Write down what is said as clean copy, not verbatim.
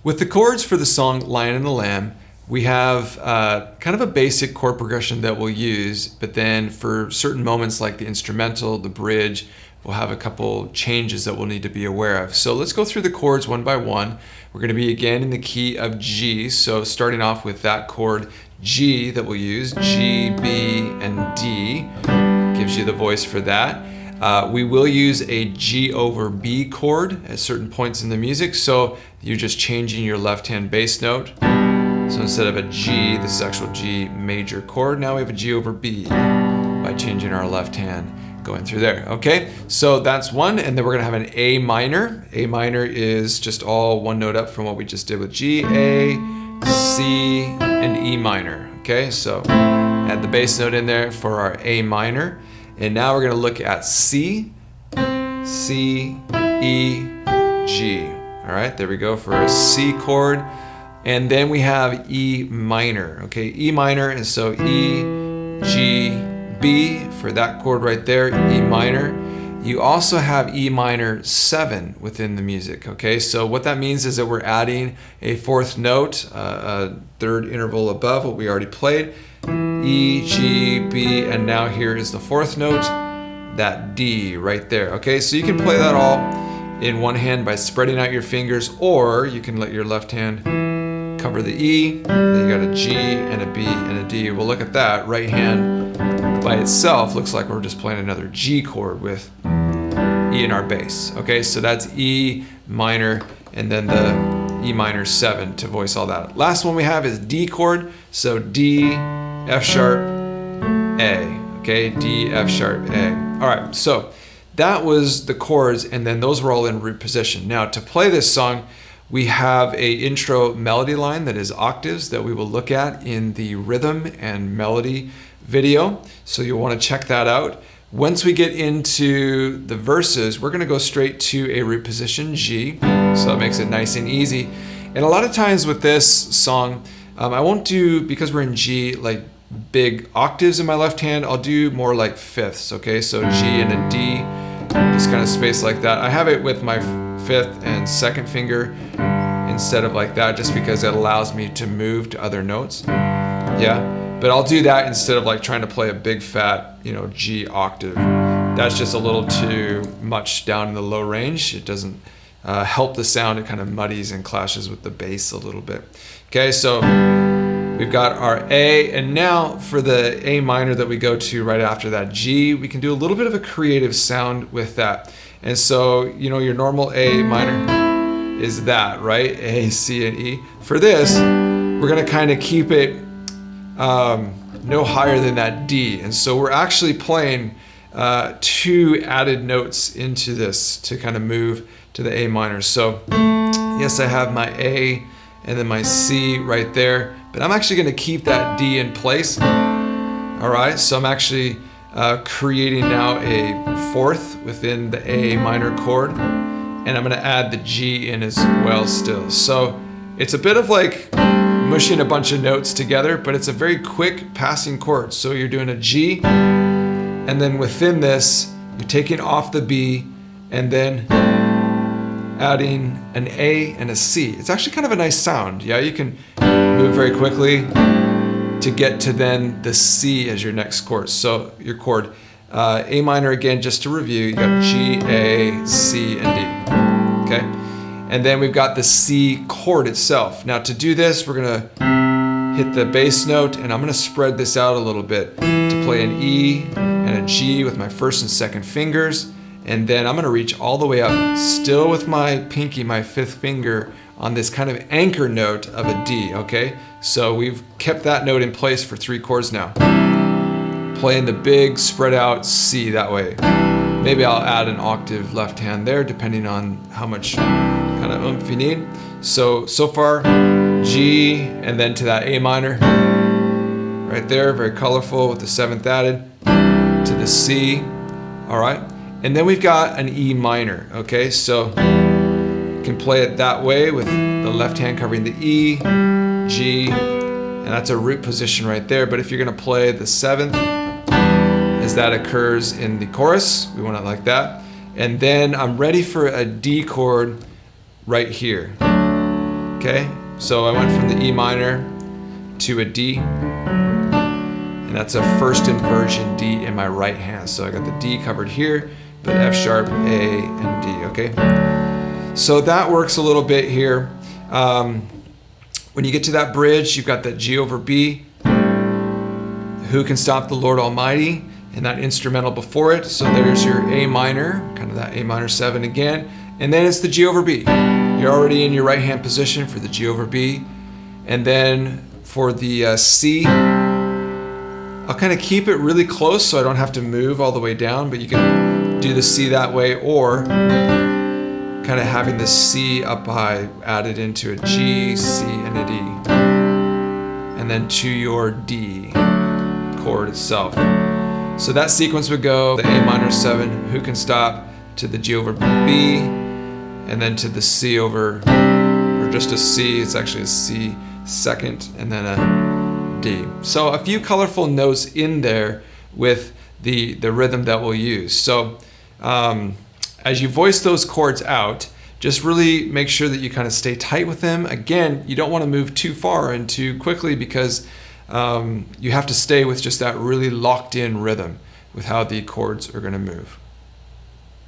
With the chords for the song Lion and the Lamb, we have kind of a basic chord progression that we'll use, but then for certain moments like the instrumental, the bridge, we'll have a couple changes that we'll need to be aware of. So let's go through the chords one by one. We're going to be again in the key of G, so starting off with that chord G that we'll use, G, B, and D, gives you the voice for that. We will use a G over B chord at certain points in the music, so you're just changing your left hand bass note. So instead of a G, this is actual G major chord, now we have a G over B by changing our left hand going through there. Okay, so that's one, and then we're gonna have an A minor. A minor is just all one note up from what we just did with G, A, C, and E minor. Okay, so add the bass note in there for our A minor. And now we're gonna look at C, C, E, G. All right, there we go for a C chord. And then we have E minor, okay? E minor, and so E, G, B for that chord right there, E minor. You also have E minor 7 within the music, okay? So what that means is that we're adding a fourth note, a third interval above what we already played. E, G, B, and now here is the fourth note, that D right there, okay? So you can play that all in one hand by spreading out your fingers, or you can let your left hand cover the E, then you got a G and a B and a D. Well, look at that, right hand by itself looks like we're just playing another G chord with E in our bass, okay? So that's E minor, and then the E minor 7 to voice all that. Last one we have is D chord, so D, F sharp, A, okay? D, F sharp, A. All right, so that was the chords, and then those were all in root position. Now to play this song, we have a intro melody line that is octaves that we will look at in the rhythm and melody video. So you'll want to check that out. Once we get into the verses, we're going to go straight to a root position G. So that makes it nice and easy. And a lot of times with this song, I won't do, because we're in G, like big octaves in my left hand, I'll do more like fifths, okay? So G and a D, just kind of spaced like that. I have it with my fifth and second finger instead of like that, just because it allows me to move to other notes. Yeah, but I'll do that instead of like trying to play a big fat, G octave. That's just a little too much down in the low range. It doesn't help the sound. It kind of muddies and clashes with the bass a little bit. Okay, so we've got our A, and now for the A minor that we go to right after that G, we can do a little bit of a creative sound with that. And so, your normal A minor is that, right? A, C, and E. For this, we're gonna kind of keep it no higher than that D. And so we're actually playing 2 added notes into this to kind of move to the A minor. So yes, I have my A and then my C right there, but I'm actually gonna keep that D in place. All right, so I'm actually creating now a fourth within the A minor chord, and I'm gonna add the G in as well still. So it's a bit of like mushing a bunch of notes together, but it's a very quick passing chord. So you're doing a G, and then within this, you're taking off the B, and then adding an A and a C. It's actually kind of a nice sound. Yeah, you can move very quickly to get to then the C as your next chord. So your chord, A minor again, just to review, you got G, A, C, and D, okay? And then we've got the C chord itself. Now to do this, we're gonna hit the bass note, and I'm gonna spread this out a little bit to play an E and a G with my first and second fingers, and then I'm gonna reach all the way up, still with my pinky, my fifth finger, on this kind of anchor note of a D, okay? So we've kept that note in place for 3 chords now. Playing the big spread out C that way. Maybe I'll add an octave left hand there depending on how much kind of oomph you need. So far, G, and then to that A minor, right there, very colorful with the 7th added, to the C, all right? And then we've got an E minor, okay? So you can play it that way with the left hand covering the E, G, and that's a root position right there. But if you're gonna play the 7th, as that occurs in the chorus, we want it like that. And then I'm ready for a D chord right here. Okay, so I went from the E minor to a D, and that's a first inversion D in my right hand. So I got the D covered here, but F sharp, A, and D, okay? So that works a little bit here. When you get to that bridge, you've got that G over B, Who Can Stop the Lord Almighty, and that instrumental before it. So there's your A minor, kind of that A minor 7 again, and then it's the G over B. You're already in your right hand position for the G over B. And then for the C, I'll kind of keep it really close so I don't have to move all the way down, but you can do the C that way, or kind of having the C up high added into a G, C, and a D. And then to your D chord itself. So that sequence would go the A minor 7, Who Can Stop, to the G over B, and then to the C over, or just a C, it's actually a C second, and then a D. So a few colorful notes in there with the rhythm that we'll use. So as you voice those chords out, just really make sure that you kind of stay tight with them. Again, you don't want to move too far and too quickly, because you have to stay with just that really locked in rhythm with how the chords are going to move.